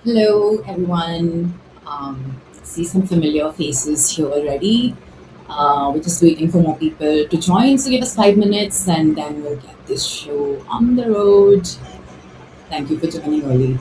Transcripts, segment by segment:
Hello, everyone. See some familiar faces here already. We're just waiting for more people to join. So give us 5 minutes and then we'll get this show on the road. Thank you for joining early.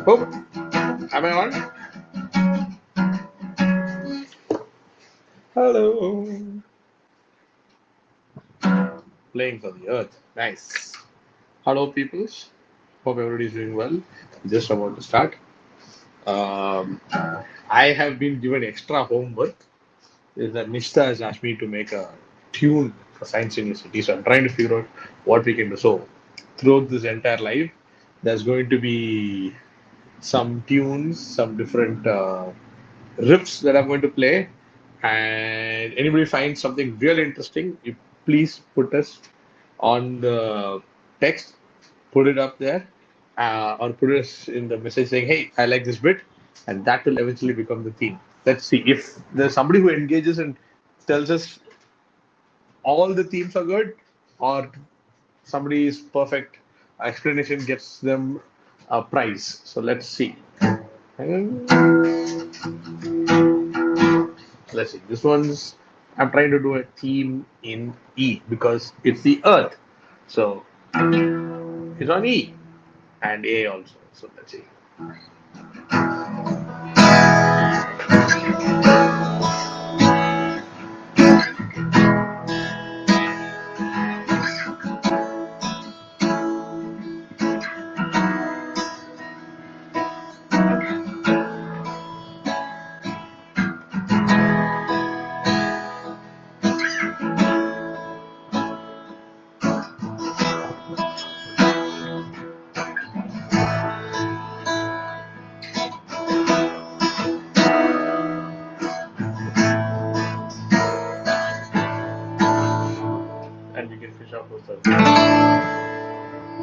Oh, am I on? Hello. Playing for the earth. Nice. Hello, peoples. Hope everybody's doing well. Just about to start. Um, I have been given extra homework. Is that Nishta has asked me to make a tune for Science University. So I'm trying to figure out what we can do. So throughout this entire live, there's going to be some tunes, some different riffs that I'm going to play. And anybody finds something really interesting, you please put us on the text, put it up there, or put us in the message saying, "Hey, I like this bit," and that will eventually become the theme. Let's see if there's somebody who engages and tells us all the themes are good, or somebody's perfect explanation gets them a prize. So let's see. And let's see. This one's I'm trying to do a theme in E because it's the Earth. So it's on E and A also. So let's see. And we can fish out those.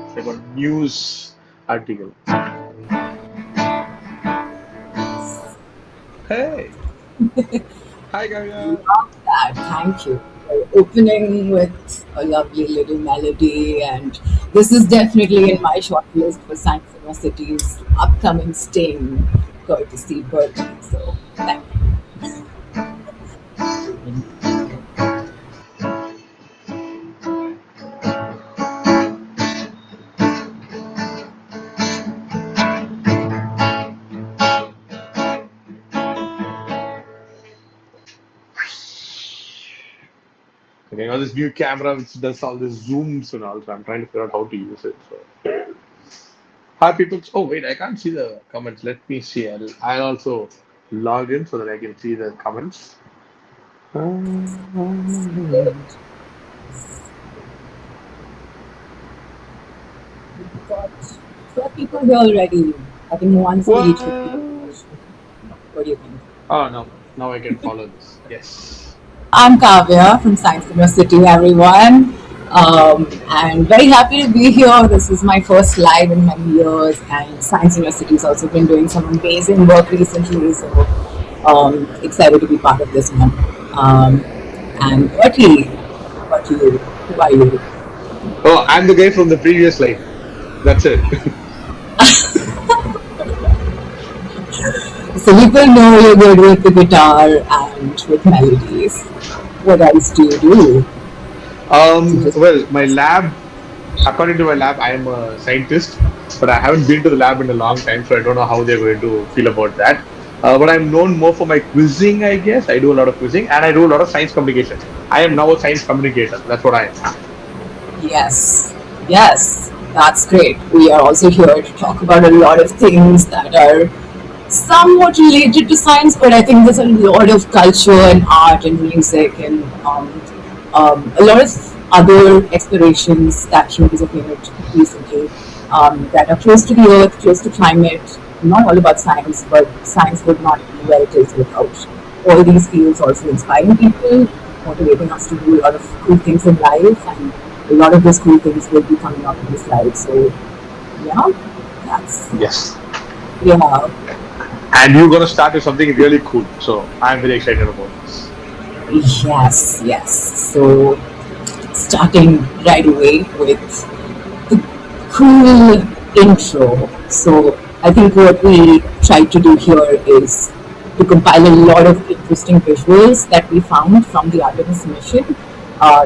It's like a news article. Hey, hi Kavya. That, thank you. For opening with a lovely little melody, and this is definitely in my shortlist for Science University's upcoming sting, courtesy Berty. So, thank Okay, now this new camera which does all the zooms and all, so I'm trying to figure out how to use it. So, hi people. Oh wait, I can't see the comments. Let me see. I'll also log in so that I can see the comments. you. We've got 12 people here already. I think once we reach 50 What? people. What do you think? Oh no, now I can follow this. Yes. I'm Kavya from Science University, everyone. And very happy to be here. This is my first live in many years, and Science University has also been doing some amazing work recently. So excited to be part of this one. And Bertie, what you? Who are you? Oh, I'm the guy from the previous life. That's it. So people know you're good with the guitar and with melodies. What else do you do? So just Well, my lab, according to my lab, I am a scientist, but I haven't been to the lab in a long time, so I don't know how they're going to feel about that. But I'm known more for my quizzing, I guess. I do a lot of quizzing and I do a lot of science communication. I am now a science communicator. That's what I am. yes, yes. That's great. We are also here to talk about a lot of things that are somewhat related to science, but I think there's a lot of culture and art and music and a lot of other explorations that humans have made recently that are close to the earth, close to climate. Not all about science, but science would not be where it is without all these fields also inspiring people, motivating us to do a lot of cool things in life, and a lot of those cool things will be coming up in this life. So, yeah, that's Yes. yeah. And you're gonna start with something really cool. So I'm very excited about this. Yes, yes. So, starting right away with the cool intro. So, I think what we tried to do here is to compile a lot of interesting visuals that we found from the Artemis mission.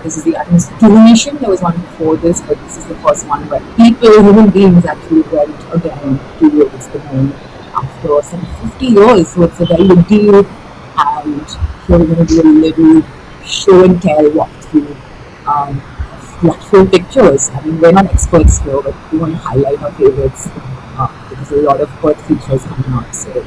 This is the Artemis 2 mission. There was one before this, but this is the first one where people, human beings, actually went again towards the moon after some 50 years. So it's a very big deal. And here we're going to do a little show and tell walkthrough of beautiful pictures. I mean, we're not experts here, but we want to highlight our favorites because a lot of Earth features coming up. So,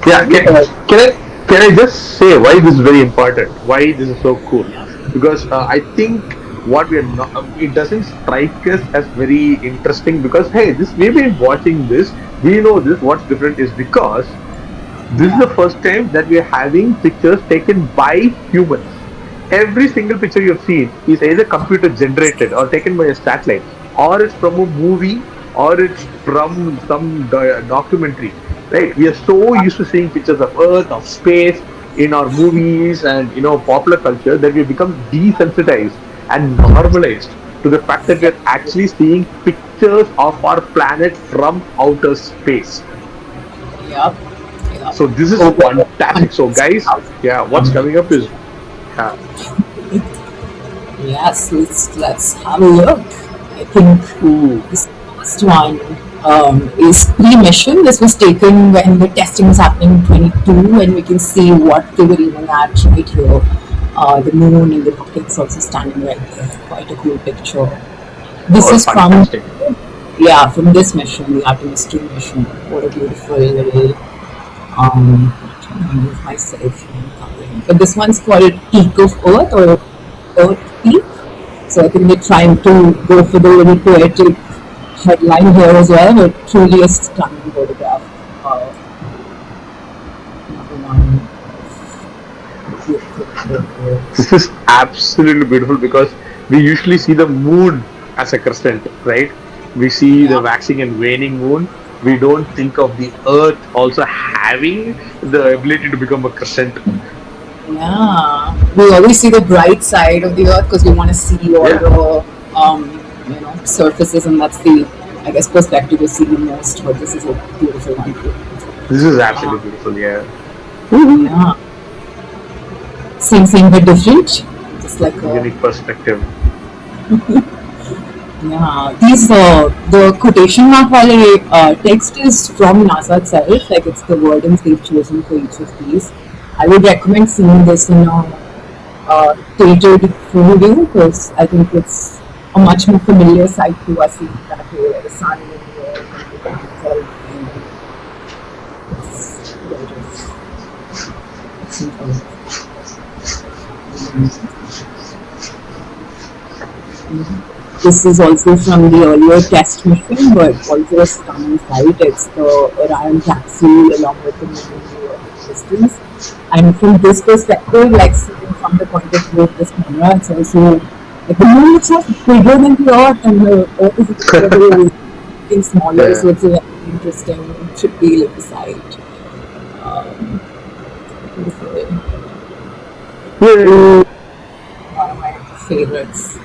Yeah, can I just say why this is very important? Why this is so cool? Because I think what we are not, it doesn't strike us as very interesting because hey, this we've been watching this, we know this. What's different is because this is yeah, the first time that we are having pictures taken by humans. Every single picture you've seen is either computer generated or taken by a satellite, or it's from a movie, or it's from some documentary. Right? We are so used to seeing pictures of Earth, of space in our movies and popular culture that we become desensitized and normalized to the fact that we are actually seeing pictures of our planet from outer space. yeah, yeah. So this is Over fantastic. So guys, 100,000 yeah, what's kilometers. coming up is uh, Yes, let's have a look. I think ooh, this first one is pre-mission. This was taken when the testing was happening in 22, and we can see what they were aiming at right here. The moon and the rockets also standing right there. Quite a cool picture. This oh, is from, fantastic. yeah, from this mission, the Artemis 2 mission. What a beautiful little I'm trying to move myself from covering. But this one's called Peak of Earth or Earth Peak. So I think they're trying to go for the little poetic headline here as well, but truly a stunning photograph. Another one. This is absolutely beautiful because we usually see the moon as a crescent, right? We see the Yeah, waxing and waning moon. We don't think of the Earth also having the ability to become a crescent. yeah. We always see the bright side of the Earth because we want to see all Yeah, the surfaces, and that's the, I guess, perspective we see the most. But this is a beautiful one too. this is Uh, absolutely beautiful. Yeah. Woo-hoo. yeah. Same but different. Just like Unique perspective. yeah. These the quotation mark while text is from NASA itself. Like it's the wordings they've chosen for each of these. I would recommend seeing this in a tilted view because I think it's a much more familiar sight to us in that way, like the sun and the earth and the ground itself. And it's gorgeous. It's incredible. This is also from the earlier test mission, but also a stunning sight. It's the Orion capsule along with the moon distance. And from this perspective, like seen from the point of view of this camera, it's also like the moon looks much bigger than the Earth, and the Earth is incredibly getting smaller. Yeah. So it's a very interesting, trippy little sight. Um, Beautiful. Yeah. One of my favorites.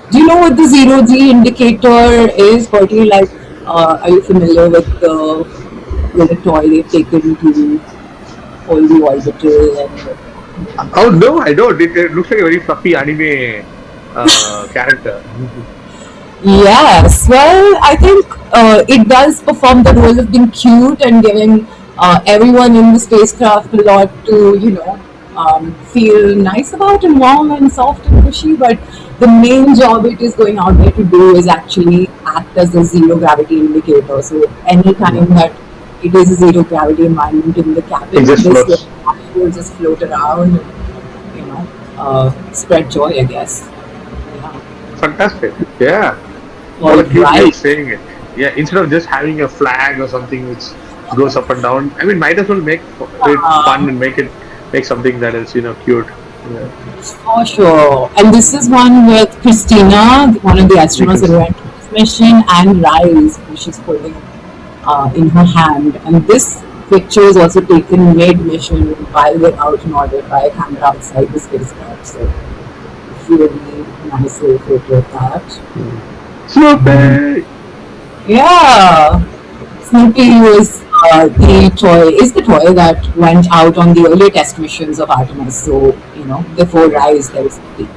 Do you know what the zero G indicator is? Bertie, like, are you familiar with the little toy they've taken to all the orbital and Oh no, I don't. It looks like a very fluffy anime character. yes, well, I think it does perform the role of being cute and giving everyone in the spacecraft a lot to, feel nice about and warm and soft and cushy, but the main job it is going out there to do is actually act as a zero gravity indicator. So anytime that it is a zero gravity environment in the It cabin, just this floats. will just float around and, spread joy, I guess. Yeah. Fantastic. Yeah. All What a cute way of right. saying it. Yeah, instead of just having a flag or something which goes up and down, I mean, might as well make it fun and make something that is cute. Yeah, For sure. And this is one with Christina, one of the we can. astronauts that went to this mission, and Rise, which she's holding in her hand. And this picture is also taken mid-mission while we're out in orbit by a camera outside the spacecraft. So really nice little photo of that. Snoopy. Yeah. Snoopy was the toy that went out on the earlier test missions of Artemis. So, before Rise, there was Snoopy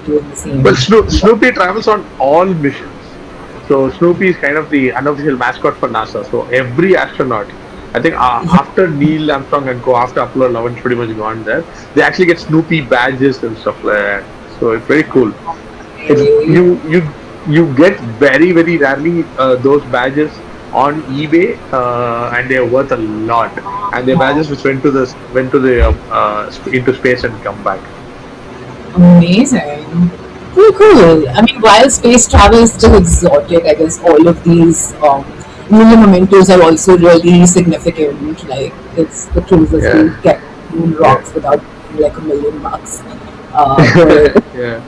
doing the Well, same. Snoopy travels on all missions. So Snoopy is kind of the unofficial mascot for NASA. So every astronaut, I think after Neil Armstrong and co, after Apollo 11 pretty much gone there, they actually get Snoopy badges and stuff like that. So it's very cool. It's Okay. you get very very rarely those badges on eBay, and they're worth a lot. And they're badges which went to the into space and come back. Amazing. Cool, cool. I mean, while space travel is still exotic, I guess all of these lunar mementos are also really significant. Like, it's the closest we Yeah, get moon yeah, rocks without paying like $1 million for yeah,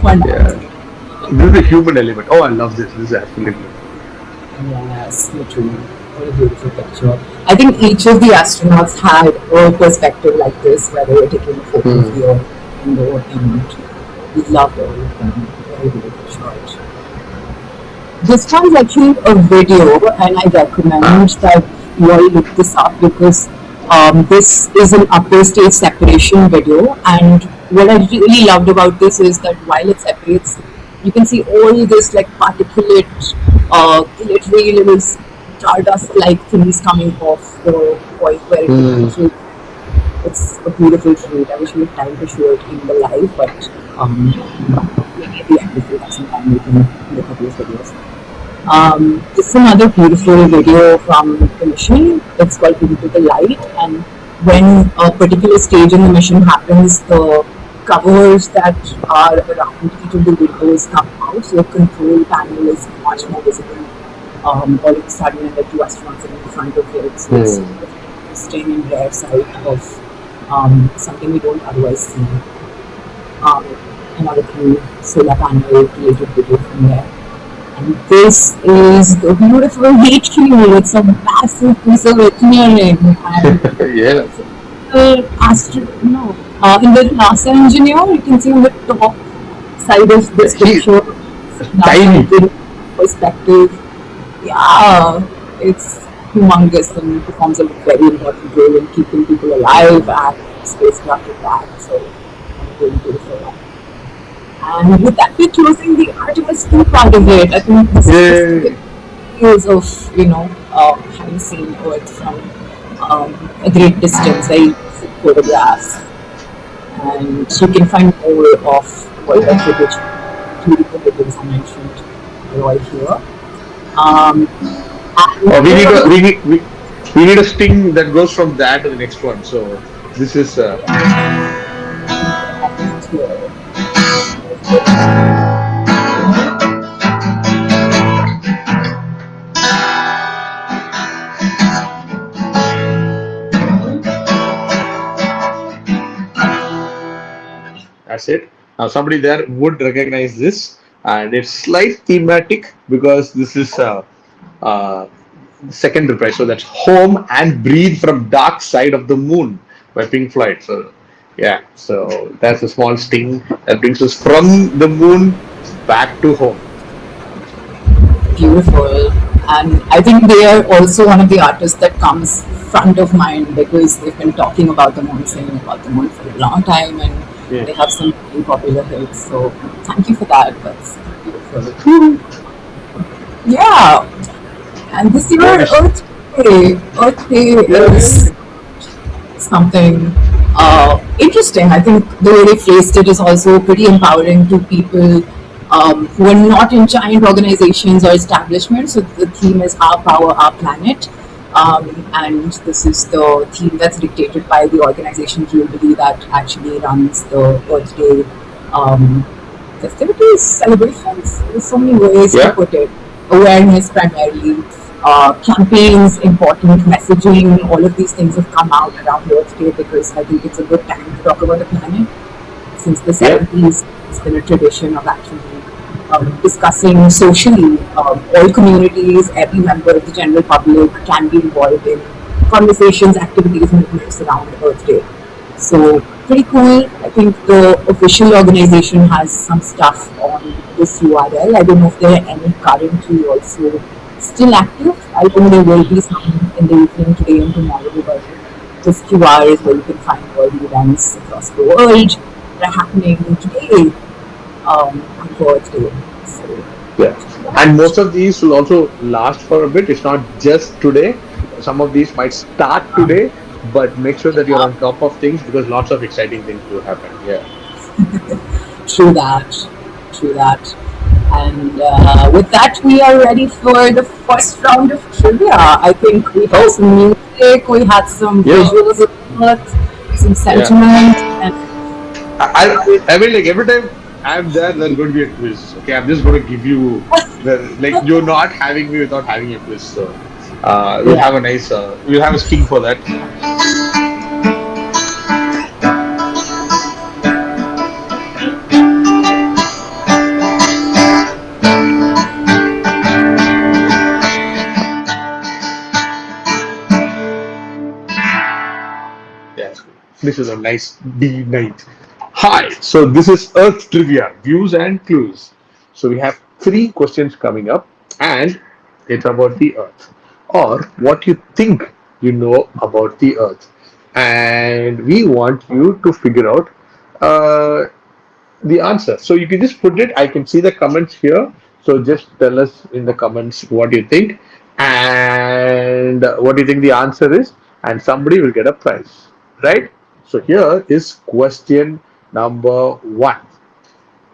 one yeah. time. This is the human element. Oh, I love this. This is absolutely. Yes, literally. What a beautiful picture. I think each of the astronauts had a perspective like this where they were taking a photo of Hmm. the Earth and we loved all of them. Very beautiful shot. This one's actually a video, and I recommend that you all look this up because this is an upper stage separation video. And what I really loved about this is that while it separates, you can see all this like particulate, glittery little stardust-like things coming off the point where it Hmm. penetrates. It's a beautiful treat. I wish we had time to show it in the live, but maybe at the end if we have some time we can look at these videos. This is another beautiful video from the mission. It's called Into the Light, and when a particular stage in the mission happens, the covers that are around each of the windows come out, so the control panel is much more visible all of a sudden, and the two astronauts are in front of it. So it's Hmm. a interesting and rare sight of something we don't otherwise see. Um, Another cool solar panel created video from there. And this is the beautiful HQ. It's a massive piece of engineering. And Yeah. in the NASA engineer, you can see on the top side of this He picture, NASA tiny. engineer perspective. Yeah, it's humongous and performs a very important role in keeping people alive and spacecraft intact. So, really beautiful one. And with that, we're closing the Artemis 2 part of it. I think this is just to get Yay. years of, having seen Earth from a great distance, very photographs. And you can find more of all the footage, including the videos I mentioned, are all here. Um, Oh, and we we're need a going we need we need a sting that goes from that to the next one. So this is to that's it. Now somebody there would recognize this, and it's slight thematic because this is uh, second reply. So that's Home and Breathe from Dark Side of the Moon by Pink Floyd. So yeah, so that's a small sting that brings us from the moon back to home. beautiful. And I think they are also one of the artists that comes front of mind because they've been talking about the moon, singing about the moon for a long time, and Yeah. they have some really popular hits. So thank you for that. That's beautiful. Yeah, and this year Nice. Earth Day Yeah. is something interesting. I think the way they phrased it is also pretty empowering to people who are not in giant organizations or establishments. So the theme is Our Power, Our Planet. And this is the theme that's dictated by the organization globally that actually runs the Earth Day um, festivities, celebrations. There's so many ways to Yeah. put it. Awareness primarily, campaigns, important messaging, all of these things have come out around Earth Day because I think it's a good time to talk about the planet. Since the Yeah. 70s, it's been a tradition of actually discussing socially. All communities, every member of the general public can be involved in conversations, activities, movements around Earth Day. So pretty cool. I think the official organization has some stuff on this URL. I don't know if there are any currently also still active. I think there will be some in the evening today and tomorrow, but this QR is where you can find all the events across the world that are happening today on Earth Day. So Yeah. And most of these will also last for a bit. It's not just today. Some of these might start today, but make sure that you're yeah, on top of things because lots of exciting things will happen. Yeah. true that, true that. And with that, we are ready for the first round of trivia. I think we had Oh, some music, we had some yeah. visuals of it, some Yeah. sentiment, and I mean, like every time I'm there, there's going to be a quiz. Okay. I'm just going to give you like, you're not having me without having a quiz. So, we'll yeah, have a nice, we'll have a sting for that. Yeah, this is a nice D night. Hi, so this is Earth Trivia, Views and Clues. So we have three questions coming up, and it's about the Earth, or what you think you know about the Earth. And we want you to figure out uh, the answer. So you can just put it. I can see the comments here. So just tell us in the comments what you think and what you think the answer is, and somebody will get a prize, right? So here is question number one.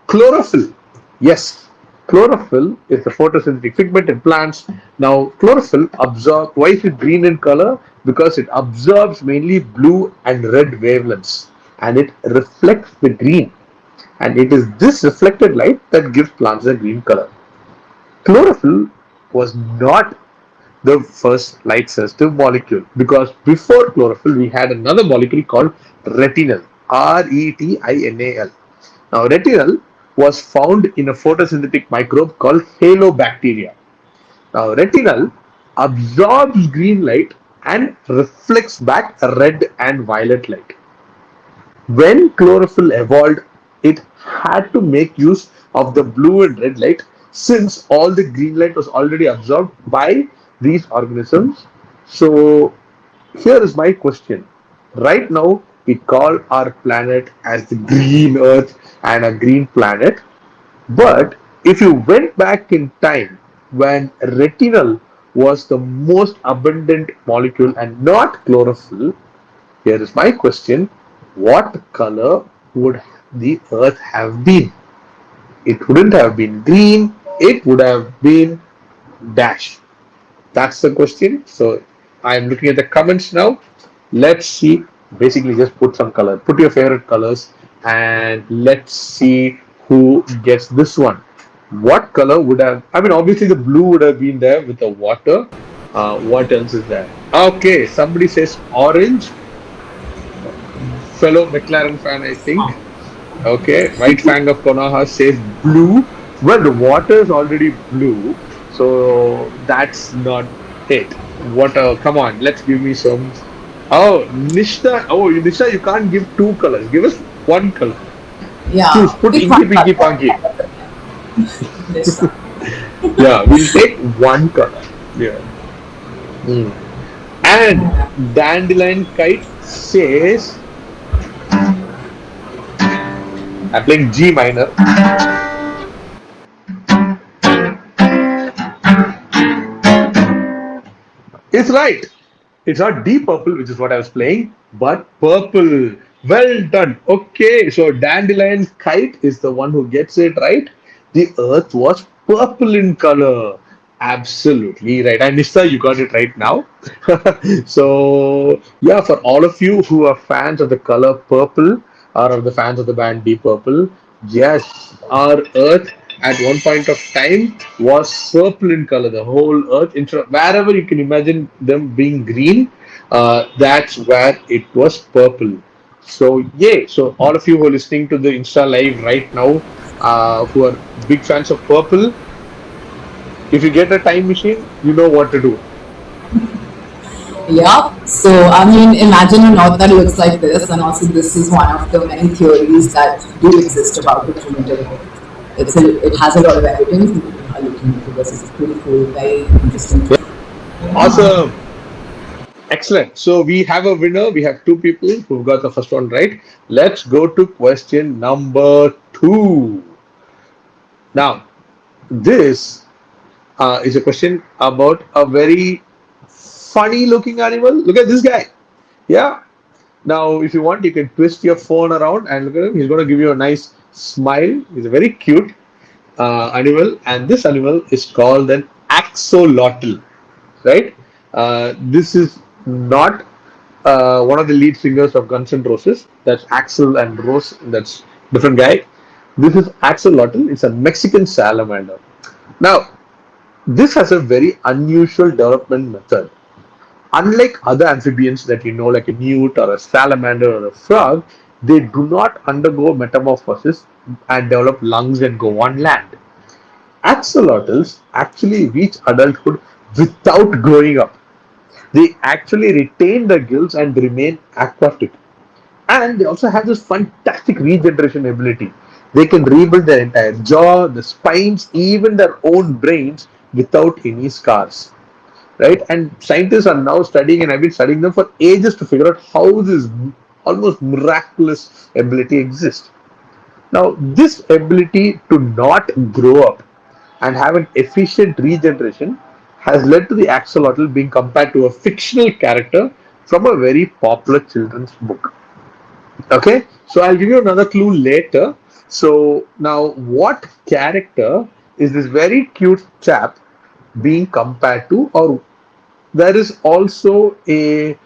Chlorophyll. Yes, chlorophyll is the photosynthetic pigment in plants. Now, chlorophyll absorb. Why is it green in color? Because it absorbs mainly blue and red wavelengths, and it reflects the green, and it is this reflected light that gives plants a green color. Chlorophyll was not the first light sensitive molecule because before chlorophyll we had another molecule called retinal, retinal. Now retinal was found in a photosynthetic microbe called halobacteria. Now retinal absorbs green light and reflects back red and violet light. When chlorophyll evolved, it had to make use of the blue and red light since all the green light was already absorbed by these organisms. So, here is my question. Right now, we call our planet as the green earth and a green planet. But if you went back in time when retinal was the most abundant molecule and not chlorophyll, here is my question. What color would the earth have been? It wouldn't have been green, it would have been dash. That's the question. So I'm looking at the comments now. Let's see. Basically, just put some color. Put your favorite colors and let's see who gets this one. What color would have, I mean, obviously the blue would have been there with the water. What else is there? Okay, somebody says orange. Fellow McLaren fan, I think. Okay, White Fang of Konoha says blue. Well, the water is already blue, so that's not it. Water, come on, let's give me some. Oh, Nishta. Oh, Nishta, you can't give two colors. Give us one color. Choose. yeah, Put pick Inky one Pinky color. Punky. This one. Yeah, we'll take one color. Yeah. Hmm. And Yeah. Dandelion Kite says I'm playing G minor. It's right. It's not deep purple, which is what I was playing, but purple. Well done. Okay, so dandelion kite is the one who gets it right. The earth was purple in color. Absolutely right. And Nista, you got it right now. So, yeah, for all of you who are fans of the color purple or of the fans of the band Deep Purple, yes, our earth at one point of time was purple in color. The whole earth, wherever you can imagine them being green, that's where it was purple. So, yeah, so all of you who are listening to the Insta Live right now, who are big fans of purple, if you get a time machine, you know what to do. Yeah. So, I mean, imagine a knot that looks like this, and also this is one of the many theories that do exist about the primitive world. It has a lot of evidence, and people are looking into this. It's pretty cool, very interesting. Awesome. Excellent. So we have a winner. We have two people who got the first one right. Let's go to question number two. Now, this is a question about a very funny looking animal. Look at this guy. Yeah. Now, if you want, you can twist your phone around and look at him. He's going to give you a nice smile. He's a very cute animal, and this animal is called an axolotl, right? This is not one of the lead singers of Guns N' Roses. That's Axel and Rose. That's different guy. This is axolotl. It's a Mexican salamander. Now, this has a very unusual development method. Unlike other amphibians that you know, like a newt or a salamander or a frog, they do not undergo metamorphosis and develop lungs and go on land. Axolotls actually reach adulthood without growing up. They actually retain their gills and remain aquatic. And they also have this fantastic regeneration ability. They can rebuild their entire jaw, the spines, even their own brains without any scars. Right? And scientists are now studying, and I've been studying them for ages to figure out how this almost miraculous ability exists. Now, this ability to not grow up and have an efficient regeneration has led to the axolotl being compared to a fictional character from a very popular children's book. Okay, so I'll give you another clue later. So now, what character is this very cute chap being compared to, or there is also a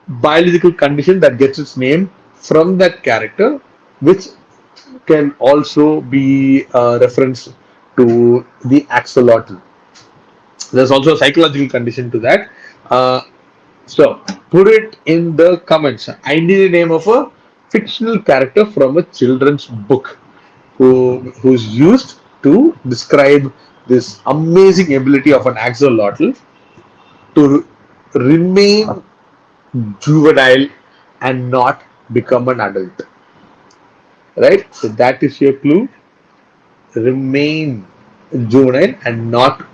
biological condition that gets its name from that character, which can also be a reference to the axolotl. There's also a psychological condition to that. Uh, so put it in the comments. I need a name of a fictional character from a children's book who's used to describe this amazing ability of an axolotl to remain juvenile and not become an adult. Right? So that is your clue. Remain juvenile and not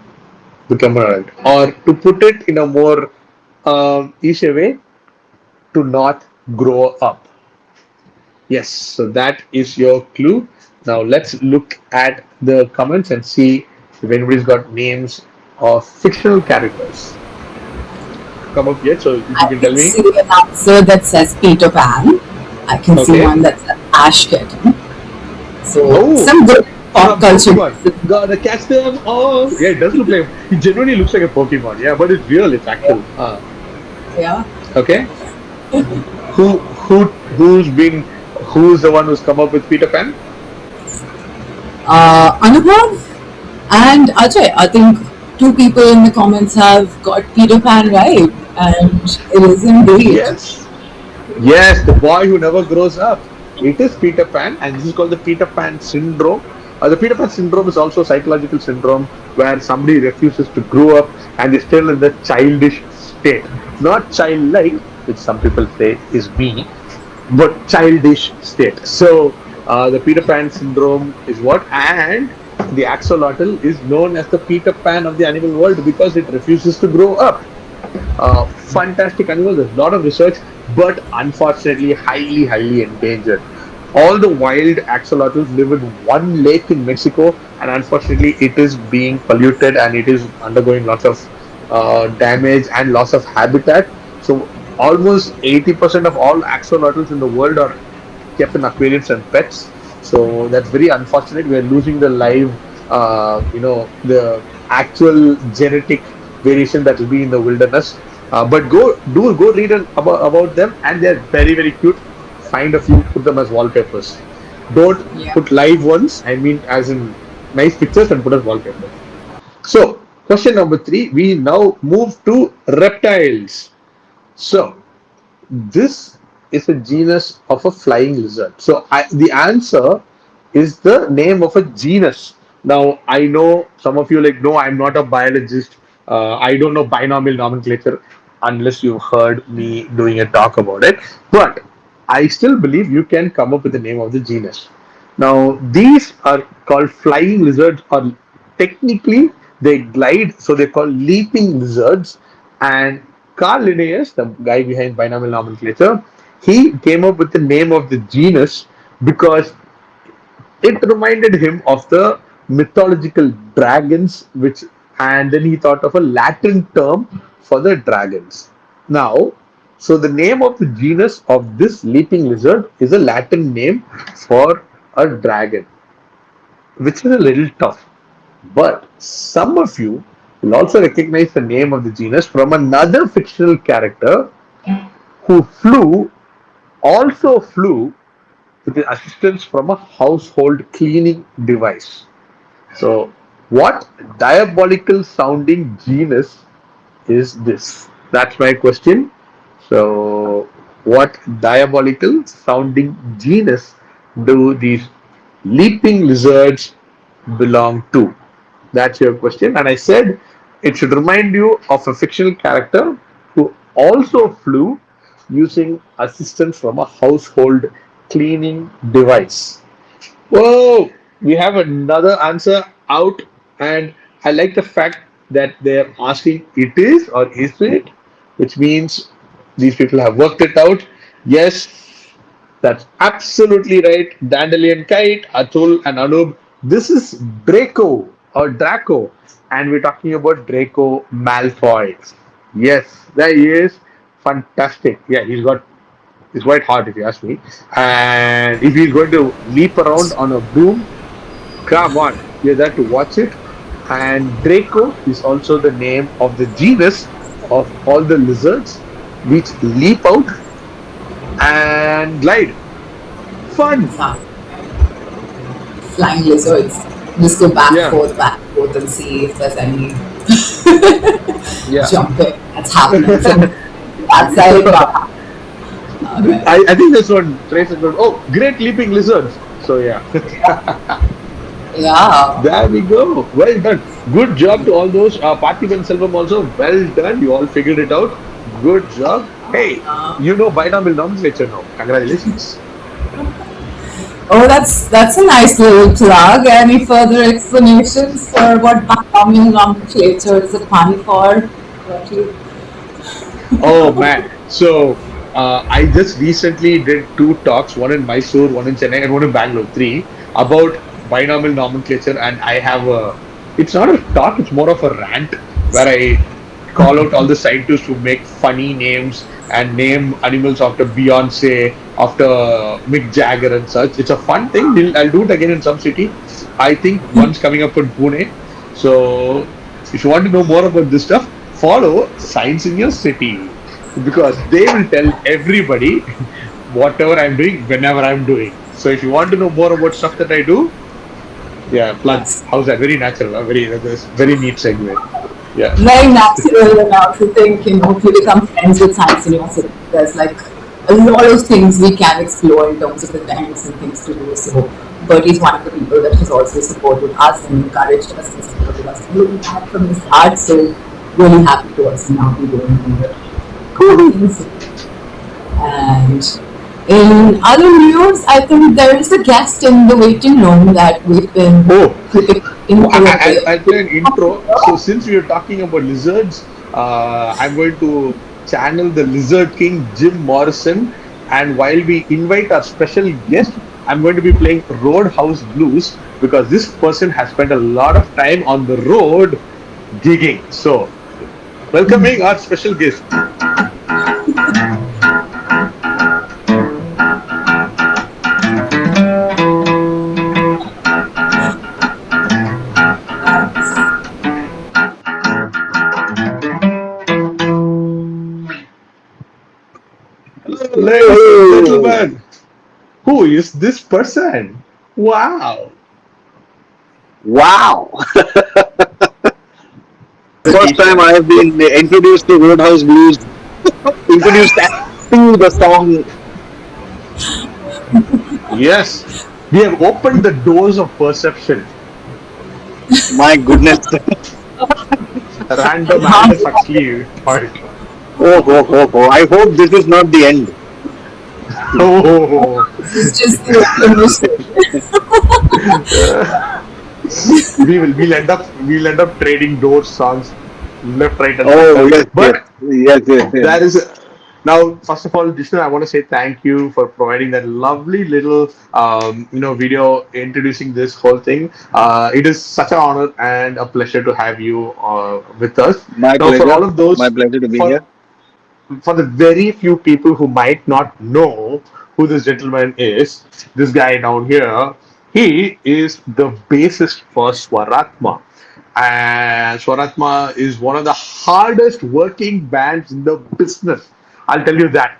become an adult. Or to put it in a more easier way, to not grow up. Yes, so that is your clue. Now let's look at the comments and see if anybody's got names of fictional characters. Come up yet, so if you I can tell can me. see an answer that says Peter Pan. I can see Okay. one that says Ash Ketchum. So Oh, some good pop from culture. Pokemon. Gotta catch them all. Yeah, it does look like it genuinely looks like a Pokemon. Yeah, but it's real. It's actual. Yeah. Okay. Who's the one who's come up with Peter Pan? Anubhav and Ajay. I think two people in the comments have got Peter Pan right, and it is indeed. Yes. Yes, the boy who never grows up. It is Peter Pan, and this is called the Peter Pan syndrome. The Peter Pan syndrome is also a psychological syndrome where somebody refuses to grow up and is still in the childish state. Not childlike, which some people say is me, but childish state. So, the Peter Pan syndrome is what? And the axolotl is known as the Peter Pan of the animal world because it refuses to grow up. Fantastic animal. There's a lot of research, but unfortunately, highly endangered. All the wild axolotls live in one lake in Mexico, and unfortunately, it is being polluted and it is undergoing lots of damage and loss of habitat. So almost 80% of all axolotls in the world are kept in aquariums and pets. So that's very unfortunate. We're losing the live, the actual genetic variation that will be in the wilderness. But go read about them, and they're very very cute. Find a few, put them as wallpapers. Don't Yeah. put live ones. I mean, as in nice pictures, and put as wallpaper. So, question number three, we now move to reptiles. So, this is a genus of a flying lizard. So, the answer is the name of a genus. Now, I know some of you like, no, I'm not a biologist. I don't know binomial nomenclature unless you've heard me doing a talk about it. But I still believe you can come up with the name of the genus. Now, these are called flying lizards, or technically they glide, so they're called leaping lizards. And Carl Linnaeus, the guy behind binomial nomenclature, he came up with the name of the genus because it reminded him of the mythological dragons, which, and then he thought of a Latin term for the dragons. Now, so the name of the genus of this leaping lizard is a Latin name for a dragon, which is a little tough. But some of you will also recognize the name of the genus from another fictional character who also flew with the assistance from a household cleaning device. So, what diabolical sounding genus is this? That's my question. So, what diabolical sounding genus do these leaping lizards belong to? That's your question. And I said it should remind you of a fictional character who also flew using assistance from a household cleaning device. Whoa, we have another answer out, and I like the fact that they're asking it is or is it, which means these people have worked it out. Yes, that's absolutely right. Dandelion Kite, Atul, and Anub. This is Draco or Draco, and we're talking about Draco Malfoy. Yes, there he is. Fantastic. Yeah, he's quite hard if you ask me. And if he's going to leap around on a broom, come on, you're there to watch it. And Draco is also the name of the genus of all the lizards which leap out and glide. Fun. Yeah. Flying lizards. Just go Yeah, back, forth, and see if there's any yeah. jumping that's happening from that side. Okay. I think that's what Trace said. Oh, great leaping lizards. So yeah, Yeah. there we go. Well done. Good job to all those. Parthiban Selvam also. Well done. You all figured it out. Good job. Hey, you know binomial nomenclature now. Congratulations. Oh, that's a nice little plug. Any further explanations for what binomial nomenclature is a pun for? Bertie? Oh man. So I just recently did two talks, one in Mysore, one in Chennai, and one in Bangalore, three, about binomial nomenclature. And I have it's not a talk, it's more of a rant where I call out all the scientists who make funny names and name animals after Beyonce, after Mick Jagger and such. It's a fun thing. I'll do it again in some city. I think one's coming up in Pune. So if you want to know more about this stuff, follow Science in Your City because they will tell everybody whatever I'm doing whenever I'm doing. So if you want to know more about stuff that I do, yeah, plug. Yes. How's that? Very natural. That's very neat segue. Yeah. Very natural enough to think, if you become friends with Science University, there's like a lot of things we can explore in terms of events and things to do. So Bertie is one of the people that has also supported us and encouraged us and supported us really hard from the start. So really happy to also now be doing cool things. And in other news, I think there is a guest in the waiting room that we've been Oh, predicting for a I'll bit. play an intro. So since we are talking about lizards, I'm going to channel the Lizard King Jim Morrison, and while we invite our special guest, I'm going to be playing Roadhouse Blues because this person has spent a lot of time on the road gigging. So welcoming our special guest. Hello, ladies and Hello. gentlemen. Who is this person? Wow. Wow. First time I have been introduced to Roadhouse Blues, introduced to the song. Yes, we have opened the doors of perception. My goodness. Random How Aldous Huxley part. Oh, oh, oh, oh. I hope this is not the end. Oh, this is just the initial. we'll end up trading doors songs left, right, and Oh, center. yes, yes. But Yes, yes, yes. there is now, first of all, Vishnu, I want to say thank you for providing that lovely little video introducing this whole thing. It is such an honor and a pleasure to have you with us. My Now, for pleasure. all of My those, pleasure to be here. for the very few people who might not know who this gentleman is, this guy down here, he is the bassist for Swaratma. And Swaratma is one of the hardest working bands in the business. I'll tell you that.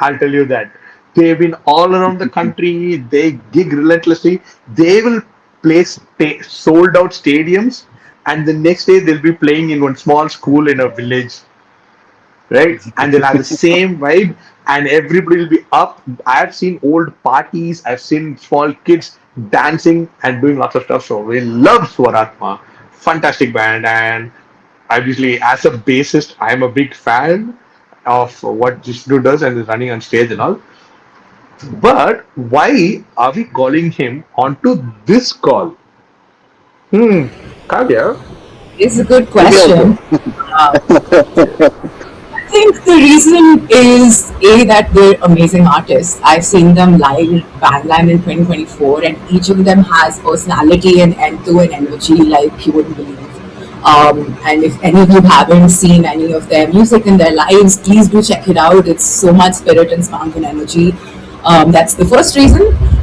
I'll tell you that. They've been all around the country. They gig relentlessly. They will play sold out stadiums, and the next day they'll be playing in one small school in a village, right? And they'll have the same vibe, and everybody will be up. I've seen old parties, I've seen small kids dancing and doing lots of stuff. So we love Swaratma. Fantastic band, and obviously, as a bassist, I'm a big fan of what Jishnu does and is running on stage and all. But why are we calling him onto this call? Kavya? It's a good Today also. question. Uh, I think the reason is A, that they're amazing artists. I've seen them live in Bandland in 2024, and each of them has personality and enthu and energy like you wouldn't believe. And if any of you haven't seen any of their music in their lives, please do check it out. It's so much spirit and spunk and energy. That's the first reason.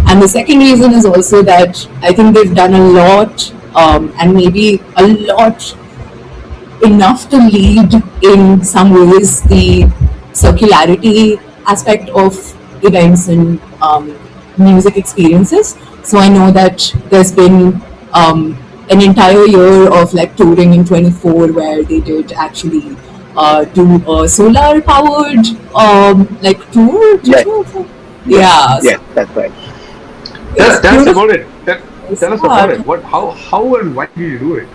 And the second reason is also that I think they've done a lot, and maybe a lot enough to lead in some ways the circularity aspect of events and music experiences. So I know that there's been an entire year of like touring in 24 where they did actually do a solar powered like tour. Yes, Yeah, yes, so yes, that's right. it's Tell us beautiful. about it. Tell us about Yeah. it. What, how, and why did you do it?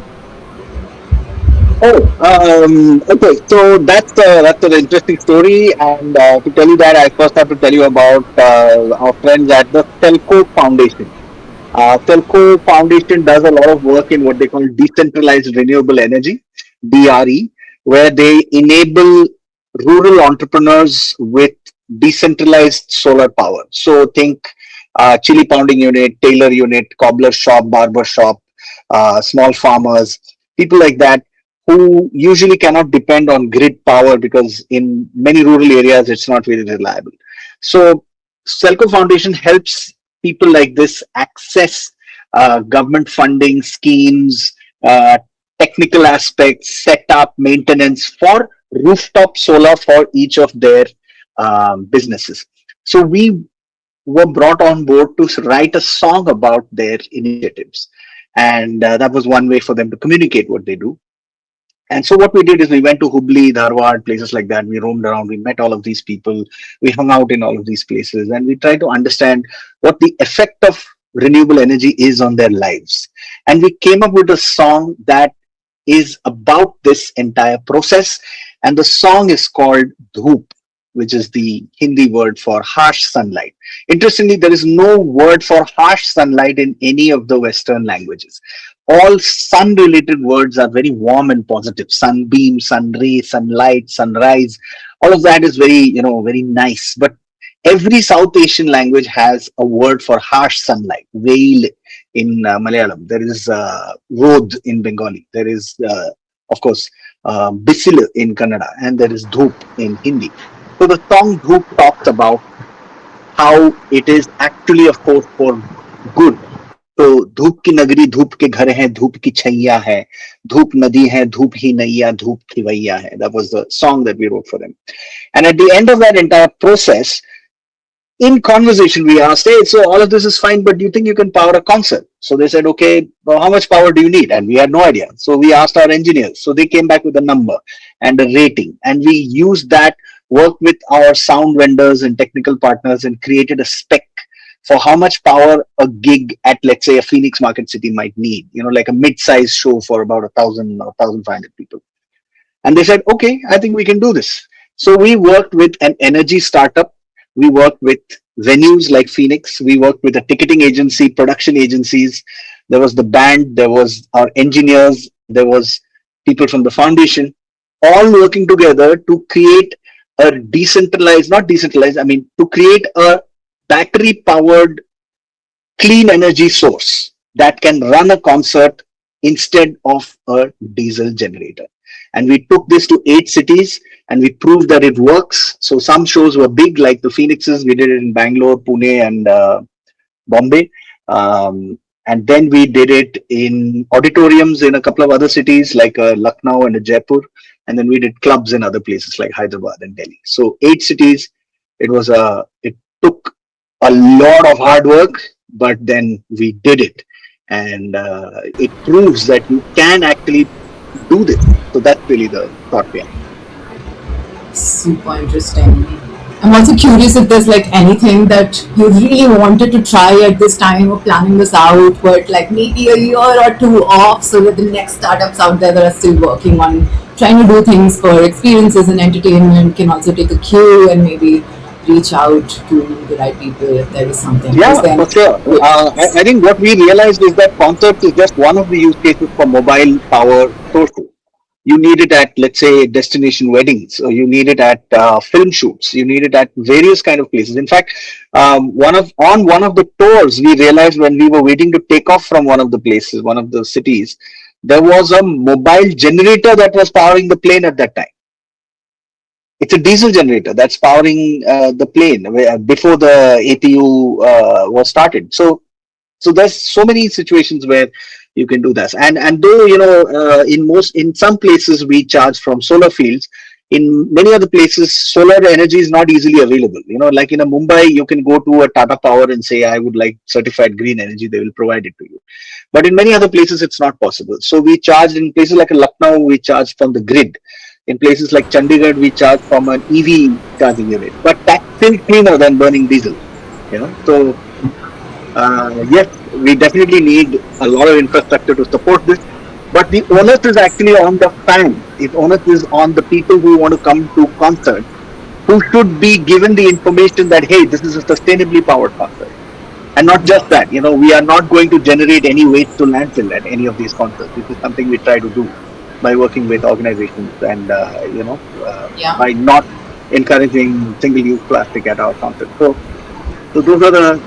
Oh, okay. So that's an interesting story, and to tell you that, I first have to tell you about our friends at the Telco Foundation. Telco Foundation does a lot of work in what they call decentralized renewable energy (DRE), where they enable rural entrepreneurs with decentralized solar power. So think chili pounding unit, tailor unit, cobbler shop, barber shop, small farmers, people like that who usually cannot depend on grid power because in many rural areas it's not very reliable. So Selco Foundation helps people like this access government funding schemes, technical aspects, setup, maintenance for rooftop solar for each of their businesses. So we were brought on board to write a song about their initiatives. And that was one way for them to communicate what they do. And so what we did is we went to Hubli, Dharwad, places like that. We roamed around. We met all of these people. We hung out in all of these places, and we tried to understand what the effect of renewable energy is on their lives. And we came up with a song that is about this entire process. And the song is called Dhoop, which is the Hindi word for harsh sunlight. Interestingly, there is no word for harsh sunlight in any of the Western languages. All sun related words are very warm and positive. Sunbeam, sun ray, sunlight, sunrise. All of that is very, very nice. But every South Asian language has a word for harsh sunlight. Veil in Malayalam. There is Rod in Bengali. There is, of course, Bisil in Kannada, and there is Dhoop in Hindi. So the song Dhoop talks about how it is actually a force for good. तो धूप की नगरी धूप के घर है धूप की छैया है धूप नदी है धूप ही नैया धूप खिवैया है. That was the song that we wrote for them. And at the end of that entire process, in conversation, we asked, hey, so all of this is fine, but do you think you can power a concert? So they said, okay, well, how much power do you need? And we had no idea. So we asked our engineers. So they came back with a number and a rating. And we used that, worked with our sound vendors and technical partners, and created a spec for how much power a gig at, let's say, a Phoenix Market City might need, like a mid-sized show for about 1,000 or 1,500 people. And they said, okay, I think we can do this. So we worked with an energy startup. We worked with venues like Phoenix. We worked with a ticketing agency, production agencies. There was the band, there was our engineers, there was people from the foundation, all working together to create a to create a battery powered clean energy source that can run a concert instead of a diesel generator. And we took this to 8 cities and we proved that it works. So some shows were big, like the Phoenixes. We did it in Bangalore, Pune, and Bombay. And then we did it in auditoriums in a couple of other cities like Lucknow and Jaipur. And then we did clubs in other places like Hyderabad and Delhi. So 8 cities. It took a lot of hard work, but then we did it. And it proves that you can actually do this. So that's really the thought behind it. Super interesting. I'm also curious if there's like anything that you really wanted to try at this time of planning this out, but like maybe a year or two off, so that the next startups out there that are still working on trying to do things for experiences and entertainment can also take a cue and maybe reach out to the right people if there is something. Yeah, for sure. I think what we realized is that concerts is just one of the use cases for mobile power sources. You need it at, let's say, destination weddings, or you need it at film shoots. You need it at various kind of places. In fact, on one of the tours, we realized when we were waiting to take off from one of the places, one of the cities, there was a mobile generator that was powering the plane at that time. It's a diesel generator that's powering the plane before the APU was started. So there's so many situations where you can do that. And though in some places we charge from solar fields, in many other places solar energy is not easily available. Like in Mumbai, you can go to a Tata Power and say, I would like certified green energy. They will provide it to you. But in many other places, it's not possible. So we charge in places like Lucknow, we charge from the grid. In places like Chandigarh, we charge from an EV charging unit, but that's still cleaner than burning diesel. So yes, we definitely need a lot of infrastructure to support this. But the onus is actually on the fans. The onus is on the people who want to come to concerts, who should be given the information that, hey, this is a sustainably powered concert. And not just that, we are not going to generate any waste to landfill at any of these concerts. This is something we try to do by working with organizations and by not encouraging single-use plastic at our concerts. So those are the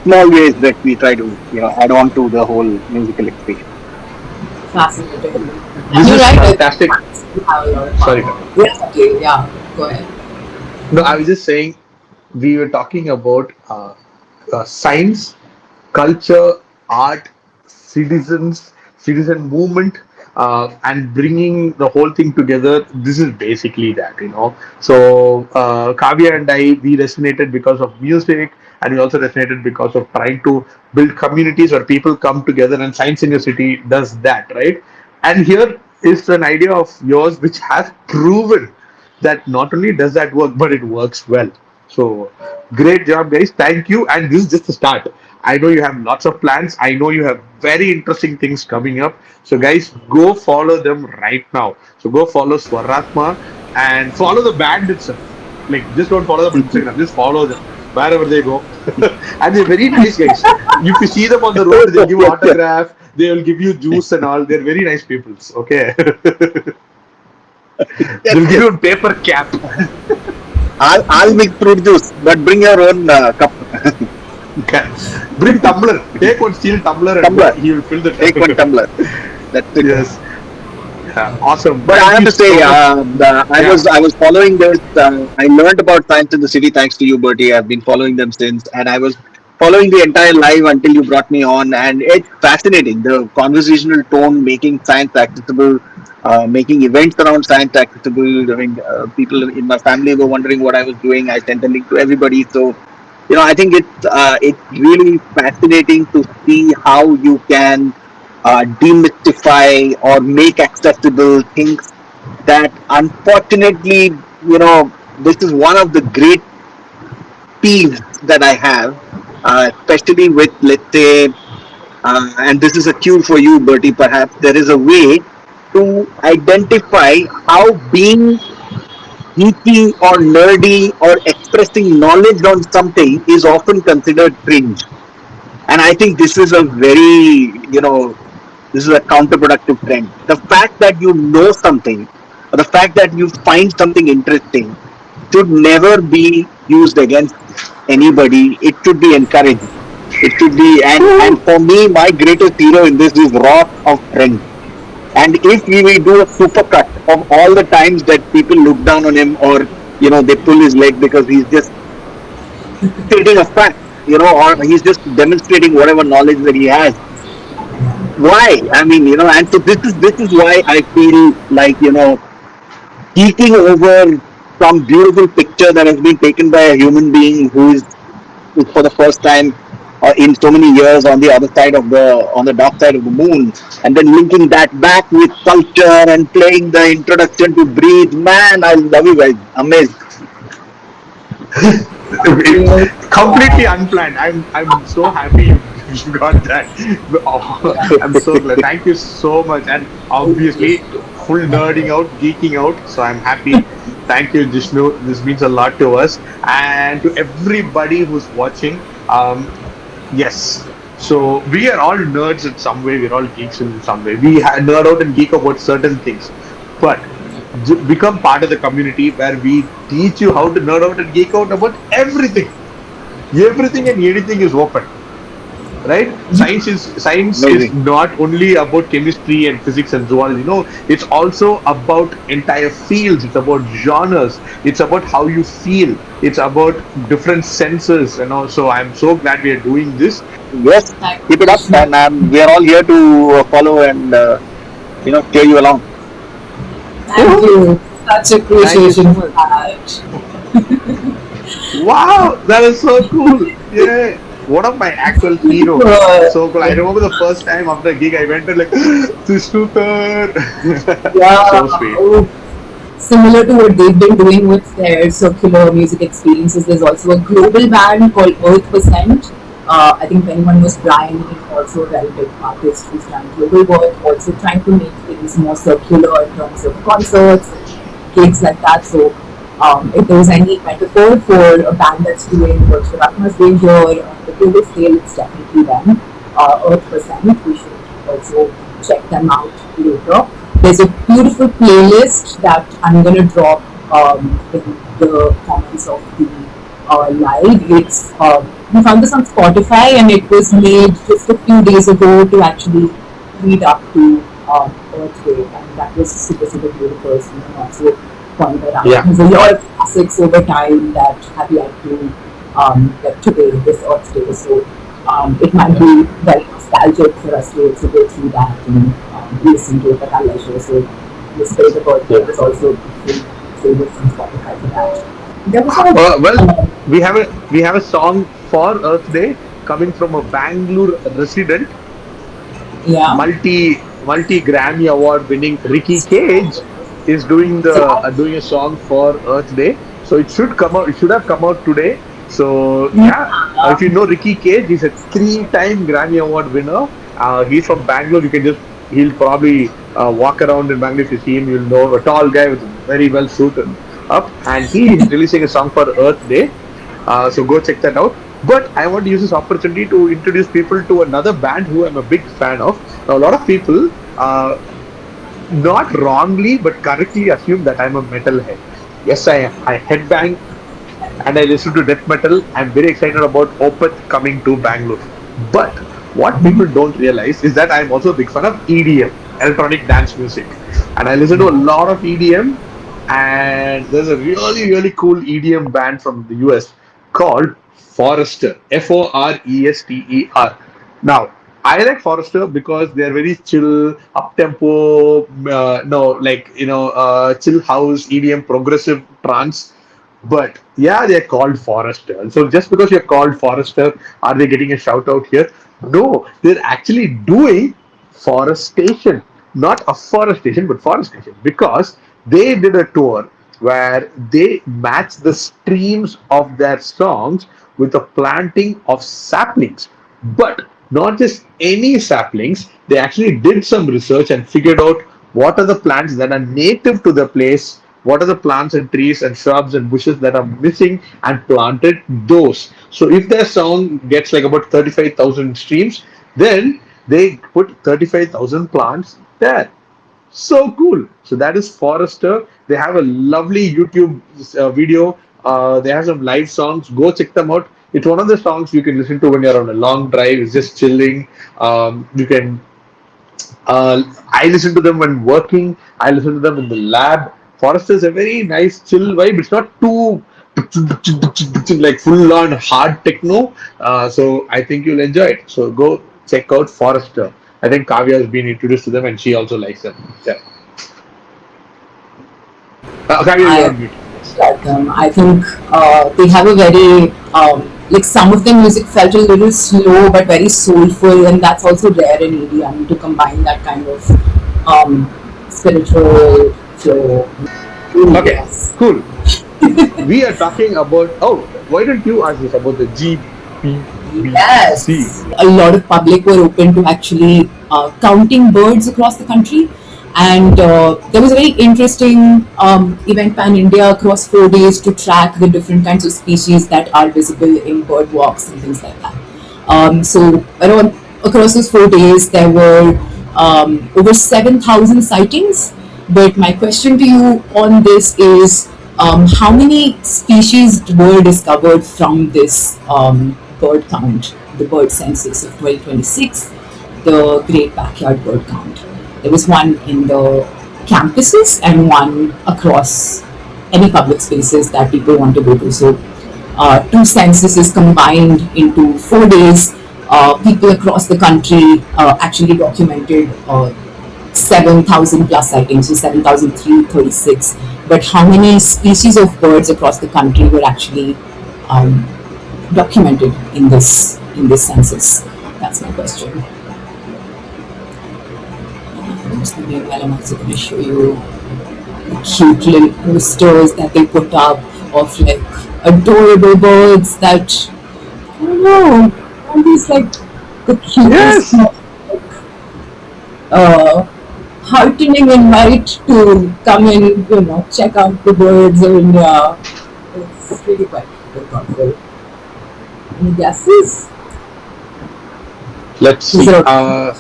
small ways that we try to add on to the whole musical experience. Fascinating. This is right, fantastic. Sorry. Yeah, go ahead. No, I was just saying we were talking about science, culture, art, citizen movement, and bringing the whole thing together. This is basically that. So Kavya and I, we resonated because of music, and we also resonated because of trying to build communities where people come together, and Science in Your City does that, right? And here is an idea of yours which has proven that not only does that work, but it works well. So great job, guys. Thank you. And this is just the start. I know you have lots of plans. I know you have very interesting things coming up. So guys, go follow them right now. So go follow Swaratma and follow the band itself. Like, just don't follow them on Instagram. Just follow them wherever they go. And they're very nice guys. If you see them on the road, they'll give you autograph. They'll give you juice and all. They're very nice people. Okay. They'll give you a paper cap. I'll make fruit juice, but bring your own cup. Okay. Bring tumbler. Take one steel tumbler. Tumbler. And he will fill the Take one tumbler. That's it. Yes. Awesome. But I Thank have you to say, so much. Yeah. I was following this. I learned about Science in the City thanks to you, Bertie. I've been following them since, and I was following the entire live until you brought me on, and it's fascinating. The conversational tone, making science accessible, making events around science accessible. I mean, people in my family were wondering what I was doing. I sent a link to everybody. So, I think it's really fascinating to see how you can demystify or make accessible things that unfortunately, this is one of the great peeves that I have, especially with, let's say, and this is a cue for you, Bertie, perhaps there is a way to identify how being geeky or nerdy or expressing knowledge on something is often considered cringe. And I think this is a very, this is a counterproductive trend. The fact that you know something, or the fact that you find something interesting, should never be used against anybody. It should be encouraged. It should be, and for me, my greatest hero in this is Ross of Friends. And if we will do a supercut of all the times that people look down on him, or they pull his leg because he's just stating a fact, or he's just demonstrating whatever knowledge that he has. Why? I mean, and so this is why I feel like, geeking over some beautiful picture that has been taken by a human being who is for the first time in so many years on the other side of on the dark side of the moon, and then linking that back with culture and playing the introduction to Breathe. Man, I love you guys. Amazing. It's completely unplanned. I'm so happy you got that. Oh, I'm so glad. Thank you so much. And obviously, full nerding out, geeking out. So I'm happy. Thank you, Jishnu. This means a lot to us and to everybody who's watching. Yes. So we are all nerds in some way. We're all geeks in some way. We nerd out and geek about certain things, but become part of the community where we teach you how to nerd out and geek out about everything. Everything and anything is open, right? Science is Amazing. not only about chemistry and physics and zoology. No, it's also about entire fields. It's about genres. It's about how you feel. It's about different senses. So I'm so glad we are doing this. Yes, Thank keep it you, up, Vishnu. and we are all here to follow and cheer you along. Thank you. Such Thank you so appreciation for much. that. Wow, that is so cool. Yeah. One of my actual hero. So cool. I remember the first time after a gig I went to like Vishnu sir. So sweet. Yeah, similar to what they've been doing with their circular music experiences, there's also a global band called Earth%. I think if anyone knows Brian, he's also a very big artist who's done global work, also trying to make things more circular in terms of concerts and gigs like that. So, if there's any metaphor for a band that's doing what Shivatma's doing here on the global scale, it's definitely them. Earth%, we should also check them out later. There's a beautiful playlist that I'm going to drop in the comments of the live. We found this on Spotify, and it was made just a few days ago to actually lead up to Earth Day, and that was super, super beautiful. So you can also point that out. Yeah. There's a lot of classics over time that have yet to get today, this Earth Day. So it might be very nostalgic for us to also go through that and listen to it at our leisure. So the spirit of Earth Day is also favorites on Spotify for that. There was Well, a we have a song for Earth Day coming from a Bangalore resident, yeah. multi Grammy award winning Ricky Cage is doing the So doing a song for Earth Day. So it should come out. It should have come out today. So yeah, if you know Ricky Cage, he's a three-time Grammy award winner. He's from Bangalore. He'll probably walk around in Bangalore. If you see him, you'll know a tall guy with very well suited up, and he is releasing a song for Earth Day. So go check that out. But I want to use this opportunity to introduce people to another band who I'm a big fan of. Now, a lot of people, not wrongly but correctly, assume that I'm a metalhead. Yes, I am. I headbang and I listen to death metal. I'm very excited about Opeth coming to Bangalore. But what people don't realize is that I'm also a big fan of EDM. electronic dance music, and I listen to a lot of EDM. And there's a really cool EDM band from the US called Forrester, Forester. Now, I like Forrester because they're very chill, up tempo, no, like chill house, EDM, progressive trance. But yeah, they're called Forrester. And so just because you're called Forrester, are they getting a shout out here? No, they're actually doing forestation, not afforestation, but forestation, because they did a tour where they matched the streams of their songs with the planting of saplings. But not just any saplings, they actually did some research and figured out what are the plants that are native to the place, what are the plants and trees and shrubs and bushes that are missing, and planted those. So if their song gets like about 35,000 streams, then they put 35,000 plants there. So cool. So that is Forrester. They have a lovely YouTube video. They have some live songs. Go check them out. It's one of the songs you can listen to when you're on a long drive. It's just chilling. You can I listen to them when working. I listen to them in the lab. Forest is a very nice chill vibe. It's not too like full on hard techno. So I think you'll enjoy it. So go check out Forester. I think Kavya has been introduced to them and she also likes them. Yeah. Kavya, you're I on mute. Yes. like them. I think they have a very like some of the music felt a little slow but very soulful, and that's also rare in EDM to combine that kind of spiritual flow. Ooh, Okay, yes. cool. We are talking about. Oh, why don't you ask us about the GPBC? Yes, a lot of public were open to actually counting birds across the country, and there was a very interesting event pan India across 4 days to track the different kinds of species that are visible in bird walks and things like that. So around across those 4 days, there were over 7,000 sightings. But my question to you on this is, how many species were discovered from this bird count, the bird census of 2026, the Great Backyard Bird Count? There was one in the campuses and one across any public spaces that people want to go to. So, two censuses combined into 4 days. People across the country actually documented 7,000 plus sightings, so 7,336. But how many species of birds across the country were actually documented in this census? That's my question. Meanwhile, I'm also going to show you the cute little posters that they put up of like adorable birds that I don't know, all these like the cutest, Yes. uh, heartening invite to come and check out the birds of India. It's really quite thoughtful. Any guesses? Let's These see. are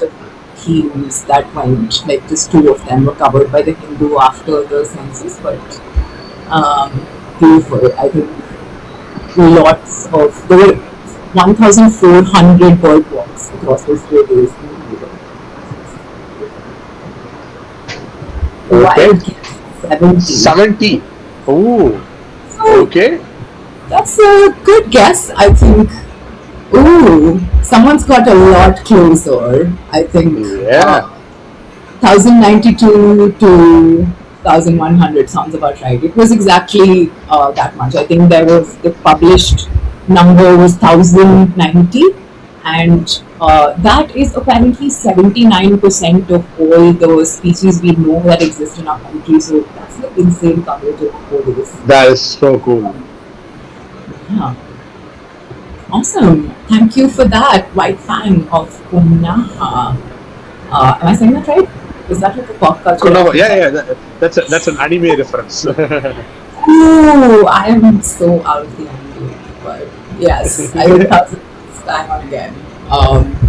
themes that went, like just two of them were covered by the Hindu after the census, but beautiful. I think there were 1,400 bird walks across those 4 days. Okay. Wild guess, 70. 70. Oh, So okay. that's a good guess, I think. Ooh, someone's got a lot closer. I think Yeah. 1,092 to 1,100 sounds about right. It was exactly that much. I think the published number was 1,090, and that is apparently 79% of all the species we know that exist in our country. So that's an insane coverage of 4 days. That is so cool. Yeah. Awesome. Thank you for that. White Fang of Kunaha. Am I saying that right? Is that like a pop culture? Yeah. That's an anime reference. Oh, I am so out of the anime. But yes, I will have this time on again.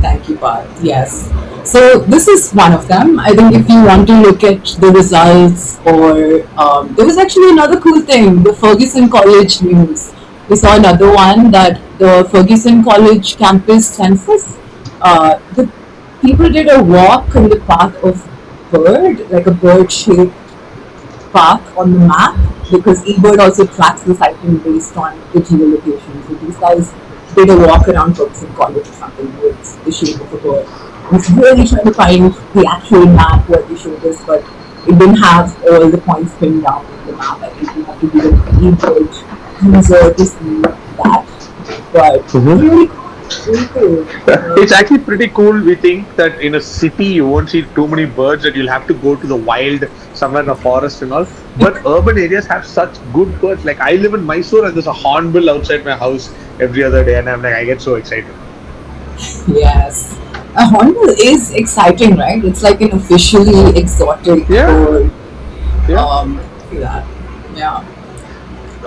Thank you, Parth. Yes. So this is one of them. I think if you want to look at the results, or there was actually another cool thing, the Ferguson College news. We saw another one that the Ferguson College campus census, the people did a walk in the path of bird, like a bird-shaped path on the map, because eBird also tracks the sighting based on the geolocation. So these guys did a walk around Ferguson College or something with the shape of a bird. I was really trying to find the actual map where they showed this, but it didn't have all the points pinned down in the map. I think you have to be an eBird user to see that. But Mhm. really cool, really cool. It's actually pretty cool. We think that in a city you won't see too many birds, that you'll have to go to the wild, somewhere in the forest and all. But urban areas have such good birds. Like I live in Mysore and there's a hornbill outside my house every other day, and I'm like, I get so excited. Yes. A hornbill is exciting, right? It's like an officially exotic Yeah, bird. yeah. Yeah. Yeah.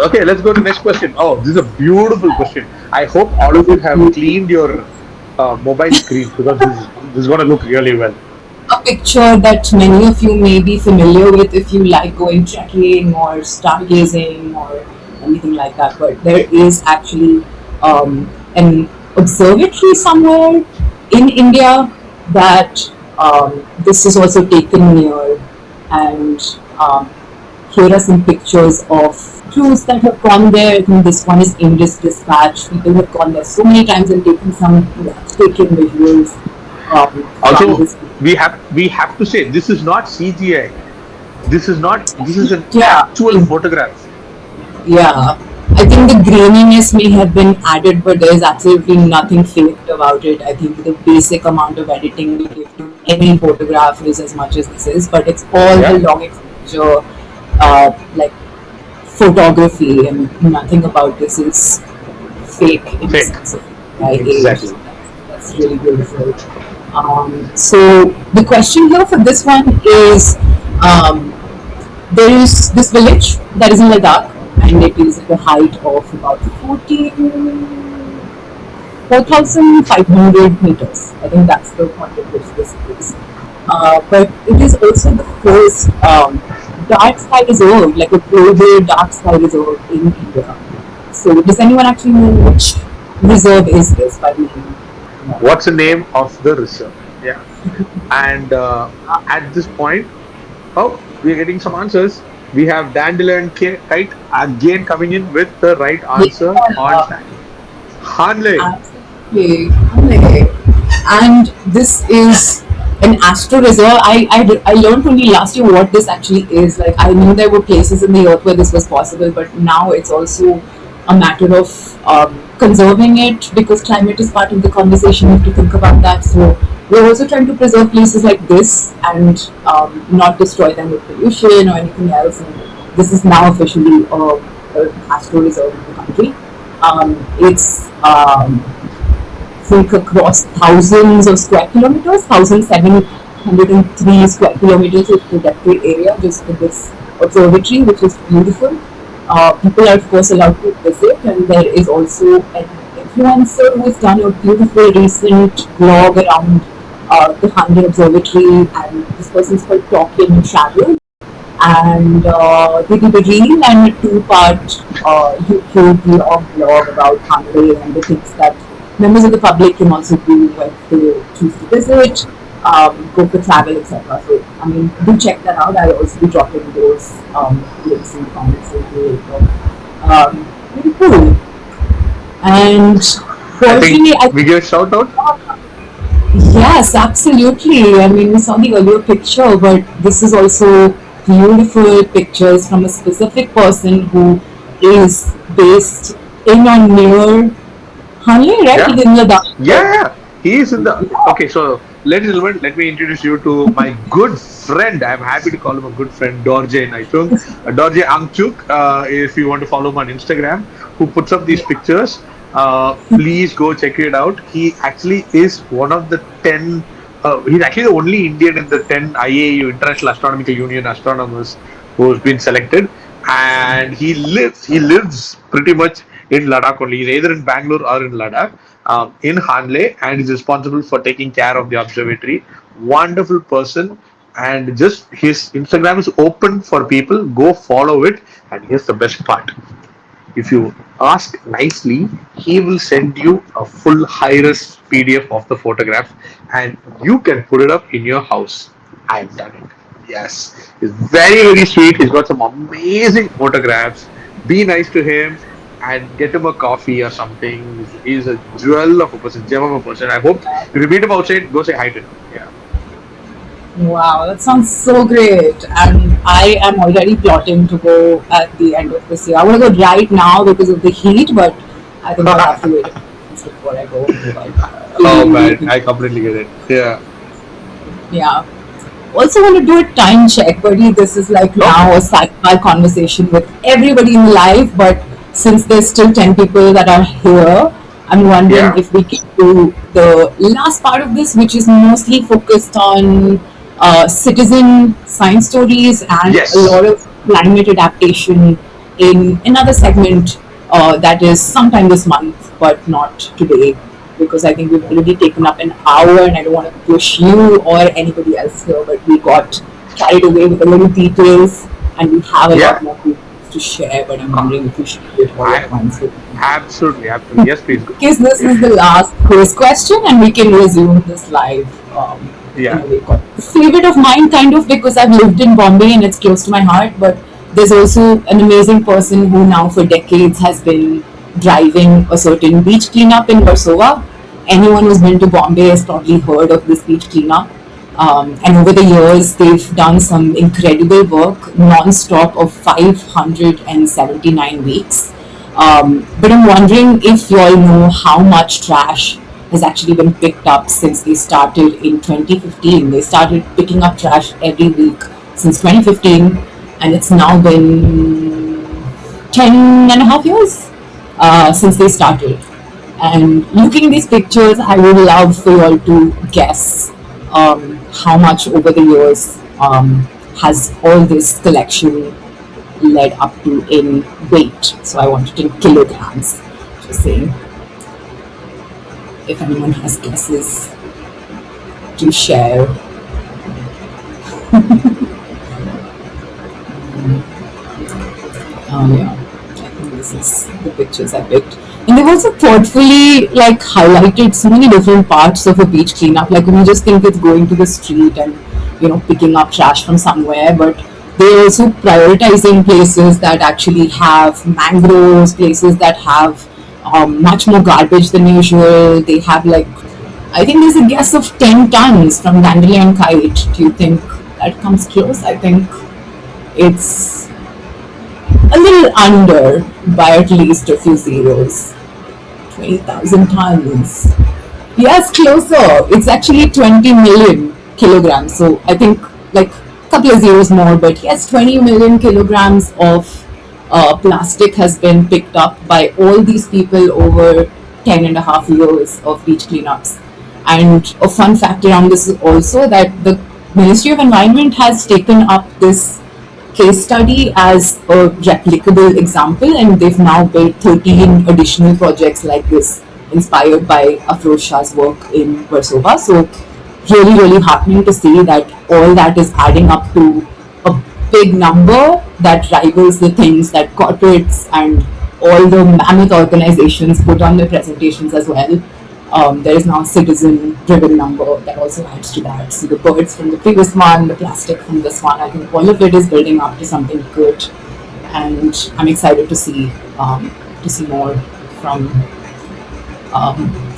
Okay, let's go to next question. Oh, this is a beautiful question. I hope all of you have cleaned your mobile screens because this is going to look really well. A picture that many of you may be familiar with if you like going trekking or stargazing or anything like that. But there is actually an observatory somewhere in India that this is also taken near, and here are some pictures of crews that have gone there. I think this one is Indus Dispatch. People have gone there so many times and taken some taken visuals from Also, this. we have to say this is not CGI. This is not. This is an Yeah, actual photograph. yeah. I think the graininess may have been added, but there's absolutely nothing faked about it. I think the basic amount of editing we give to any photograph is as much as this is, but it's all the Yeah, long exposure, like photography, and nothing about this is fake in the fake. sense of I aged. Exactly. That's really beautiful. So the question here for this one is, um, there is this village that is in Ladakh, and it is at a height of about 4,500 meters. I think that's the point at which this is. But it is also the first dark sky reserve, like a global dark sky reserve in India. So, does anyone actually know which reserve is this by name? No. What's the name of the reserve? Yeah. And at this point, oh, we're getting some answers. We have Dandelion Kite again coming in with the right answer on Yeah, time. Hanley. absolutely. Okay. And this is an astro reserve. I learned only last year what this actually is. Like, I knew there were places in the earth where this was possible, but now it's also a matter of conserving it, because climate is part of the conversation. We have to think about that. So we're also trying to preserve places like this and not destroy them with pollution or anything else. And this is now officially a astro reserve in the country. It's think across thousands of square kilometers, 1,703 square kilometers of protected area just for this observatory, which is beautiful. People are, of course, allowed to visit, and there is also an influencer who has done a beautiful recent blog around the Hanley Observatory, and this person is called Talking Travel. And they did a reel and a two-part YouTube blog about Hanley and the things that members of the public can also do when they choose to visit, go for travel, etc. So, I mean, do check that out. I'll also be dropping those links in the comments later. Really cool. And I think personally, I we give a shout out. yes, absolutely. I mean, we saw the earlier picture, but this is also beautiful pictures from a specific person who is based in or near Hanley, right? Yeah. In Ladakh. Yeah, yeah. He is in the. Okay, so ladies and gentlemen, let me introduce you to my good friend. I'm happy to call him a good friend, Dorje Naitung. Dorje Angchuk, if you want to follow him on Instagram, who puts up these pictures. Please go check it out. He actually is one of the 10. He's actually the only Indian in the 10 IAU, International Astronomical Union astronomers, who's been selected. And he lives pretty much in Ladakh only. He's either in Bangalore or in Ladakh, in Hanle, and is responsible for taking care of the observatory. Wonderful person, and just his Instagram is open for people. Go follow it. And here's the best part: if you ask nicely, he will send you a full high-res PDF of the photograph, and you can put it up in your house. I've done it. Yes. He's very, very sweet. He's got some amazing photographs. Be nice to him and get him a coffee or something. He's a jewel of a person, gem of a person. I hope if you meet him outside, go say hi to him. Yeah. Wow, that sounds so great. And I am already plotting to go at the end of this year. I want to go right now because of the heat, but I think I'll have to wait a few months before I go. But Oh really, man, really, I completely get it. Yeah. yeah. Also want to do a time check, buddy. This is like Okay. now a sci-fi conversation with everybody in live, but since there's still 10 people that are here, I'm wondering Yeah. if we can do the last part of this, which is mostly focused on citizen science stories and a Yes. lot of climate adaptation in another segment that is sometime this month, but not today because I think we've already taken up an hour and I don't want to push you or anybody else here, but we got carried away with a little details and we have a lot Yeah. more details to share, but I'm wondering if we should do it all at I once. absolutely, absolutely. Yes, please go. In case this is the last quiz question and we can resume this live in Yeah. a way. Favorite of mine, kind of, because I've lived in Bombay and it's close to my heart, but there's also an amazing person who now for decades has been driving a certain beach cleanup in Warsaw. Anyone who's been to Bombay has probably heard of this beach cleanup. And over the years, they've done some incredible work non-stop of 579 weeks. But I'm wondering if you all know how much trash has actually been picked up since they started in 2015. They started picking up trash every week since 2015, and it's now been 10 and a half years since they started. And looking at these pictures, I would love for you all to guess how much over the years has all this collection led up to in weight. So I want it in kilograms. Just saying, if anyone has guesses to share. Yeah, I think this is the pictures I picked. And they've also thoughtfully like highlighted so many different parts of a beach cleanup. Like when you just think it's going to the street and picking up trash from somewhere, but they're also prioritizing places that actually have mangroves, places that have much more garbage than usual. They have like, I think there's a guess of 10 tons from Dandelion Kite. Do you think that comes close? I think it's a little under by at least a few zeros. 20,000 tons. Yes, closer. It's actually 20 million kilograms. So I think like a couple of zeros more, but yes, 20 million kilograms of plastic has been picked up by all these people over 10 and a half years of beach cleanups. And a fun fact around this is also that the Ministry of Environment has taken up this case study as a replicable example, and they've now built 13 additional projects like this inspired by Afroz Shah's work in Warsaw. So really, really heartening to see that all that is adding up to a big number that rivals the things that corporates and all the mammoth organizations put on their presentations as well. There is now a citizen-driven number that also adds to that. So the birds from the previous one, the plastic from this one, I think all of it is building up to something good, and I'm excited to see more from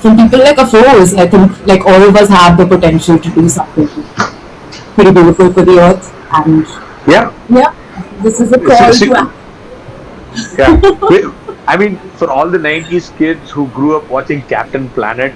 from people like Afroz. I think like all of us have the potential to do something pretty beautiful for the earth, and Yeah. yeah, this is a It's, call it's, to action. yeah. I mean, for all the 90s kids who grew up watching Captain Planet,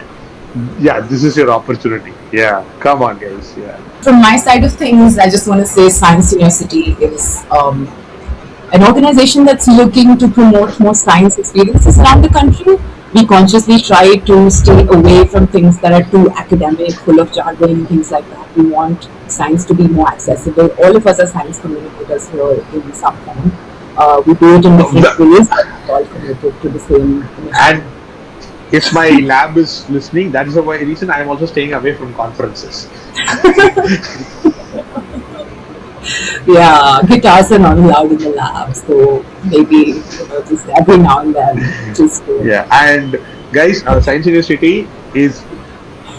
yeah, this is your opportunity. Yeah. Come on, guys. Yeah. From my side of things, I just want to say Science University is an organization that's looking to promote more science experiences around the country. We consciously try to stay away from things that are too academic, full of jargon, things like that. We want science to be more accessible. All of us are science communicators here in some form. We do it in different ways, but we're all committed to the same mission. And if my lab is listening, that is the reason I am also staying away from conferences. Yeah, guitars are not allowed in the lab, so maybe just every now and then, just Yeah. And guys, Science University is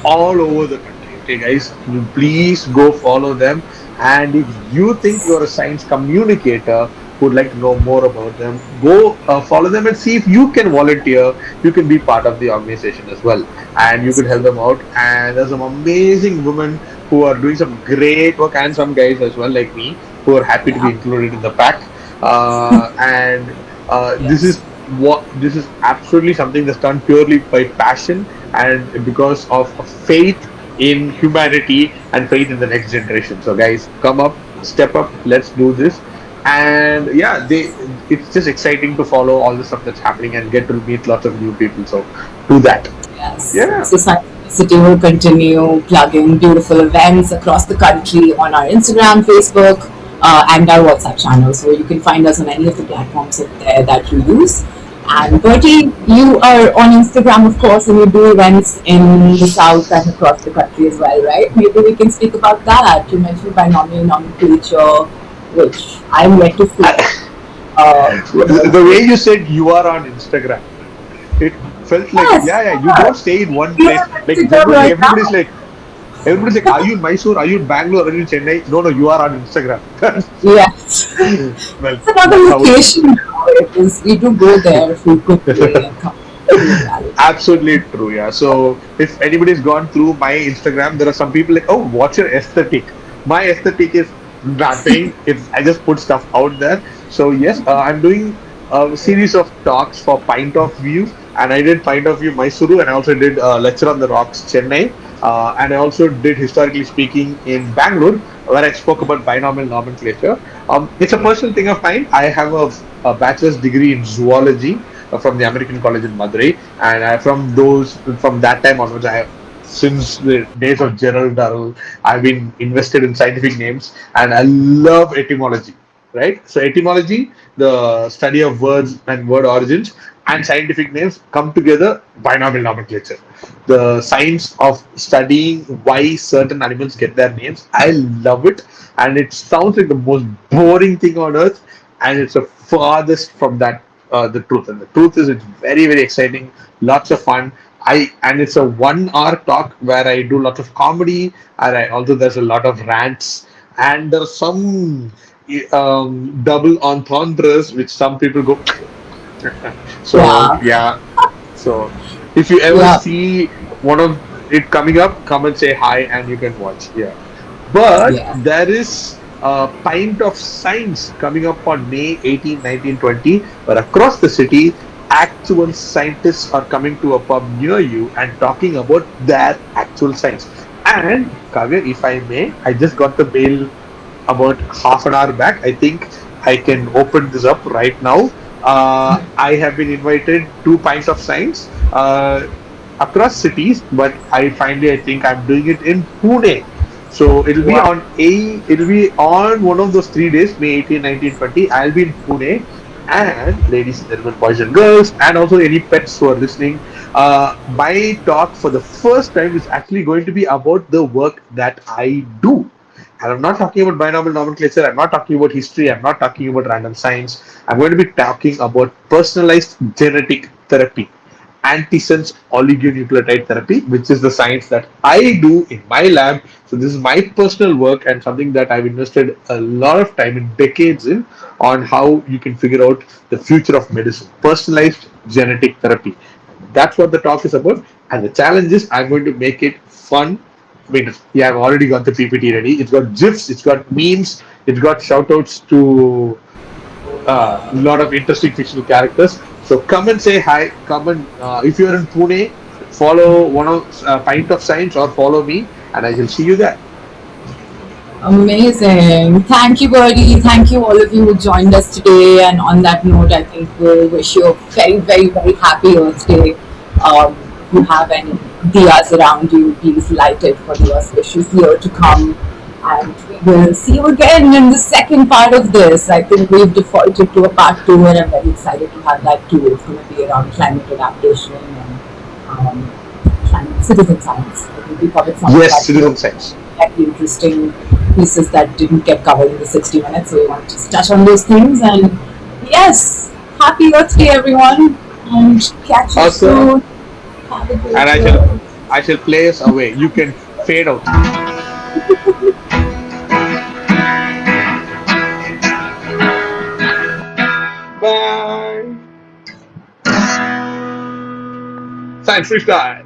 all over the country. Okay, guys, you please go follow them. And if you think you're a science communicator who would like to know more about them, go follow them and see if you can volunteer. You can be part of the organization as well, and you could help them out. And there's some amazing women who are doing some great work, and some guys as well, like me, who are happy to be Yeah. included in the pack. And this Yes. is what this is absolutely something that's done purely by passion and because of faith in humanity and faith in the next generation. So guys, come up, step up, let's do this. And yeah, they it's just exciting to follow all the stuff that's happening and get to meet lots of new people. So do that. Yes. Yeah. So Scientist will continue plugging beautiful events across the country on our Instagram, Facebook, and our WhatsApp channel. So you can find us on any of the platforms out there that you use. And Bertie, you are on Instagram, of course, and you do events in the south and across the country as well, right? Maybe we can speak about that. You mentioned binomial nomenclature, which I'm yet to see. The way you said you are on Instagram, it felt like Yes, yeah, yeah. You don't stay in one we place. are on Like Instagram generally, right now. everybody's like, are you in Mysore? Are you in Bangalore? Are you in Chennai? No, no, you are on Instagram. Yes. Well, It's another that's how it is. location now. It is, we do go there frequently and come to the reality. Absolutely true, yeah. So if anybody's gone through my Instagram, there are some people like, oh, what's your aesthetic? My aesthetic is nothing. It's I just put stuff out there. So yes, I'm doing a series of talks for Pint of View, and I did Pint of View Mysuru, and I also did Lecture on the Rocks Chennai, and I also did historically speaking in Bangalore, where I spoke about binomial nomenclature. It's a personal thing of mine. I have a bachelor's degree in zoology from the American College in Madurai, and from that time onwards, I have since the days of Gerald Durrell, I've been invested in scientific names, and I love etymology. Right, so etymology, the study of words and word origins, and scientific names come together. Binomial nomenclature, the science of studying why certain animals get their names. I love it, and it sounds like the most boring thing on earth, and it's the farthest from that the truth. And the truth is, it's very very exciting, lots of fun. And it's a 1 hour talk where I do lots of comedy, and I also there's a lot of rants, and there's some double entendres which some people go. So Yeah, yeah, so if you ever yeah, see one of it coming up, come and say hi and you can watch. Yeah. But yeah. there is a pint of science coming up on May 18, 19, 20, where across the city, actual scientists are coming to a pub near you and talking about their actual science. And Kavya, if I may, I just got the mail about half an hour back. I think I can open this up right now. I have been invited to Pints of Science across cities, but I think I'm doing it in Pune. So Wow. it'll be on one of those 3 days, May 18, 19, 20. I'll be in Pune. And ladies and gentlemen, boys and girls, and also any pets who are listening, my talk for the first time is actually going to be about the work that I do. And I'm not talking about binomial nomenclature, I'm not talking about history, I'm not talking about random science. I'm going to be talking about personalized genetic therapy, antisense oligonucleotide therapy, which is the science that I do in my lab. So this is my personal work and something that I've invested a lot of time in decades in on how you can figure out the future of medicine. Personalized genetic therapy. That's what the talk is about. And the challenge is I'm going to make it fun. I mean, yeah, I've already got the PPT ready. It's got GIFs, it's got memes, it's got shout outs to a lot of interesting fictional characters. So come and say hi. Come and if you're in Pune, follow one of Pint of Science or follow me, and I will see you there. Amazing. Thank you, Bertie. Thank you, all of you who joined us today. And on that note, I think we'll wish you a very, very, very happy Earth Day. If you have any diyas around you, please light it for the auspicious year to come. And we will see you again in the second part of this. I think we've defaulted to a part two, and I'm very excited to have that too. It's going to be around climate adaptation and climate citizen science. I think we covered some of Yes, that here. citizen science. Very interesting pieces that didn't get covered in the 60 minutes. So we want to touch on those things. And yes, happy Earth Day, everyone. And catch you Awesome. soon. Have a And great year. I shall play us away. You can Fade out. Bye. Science freestyle.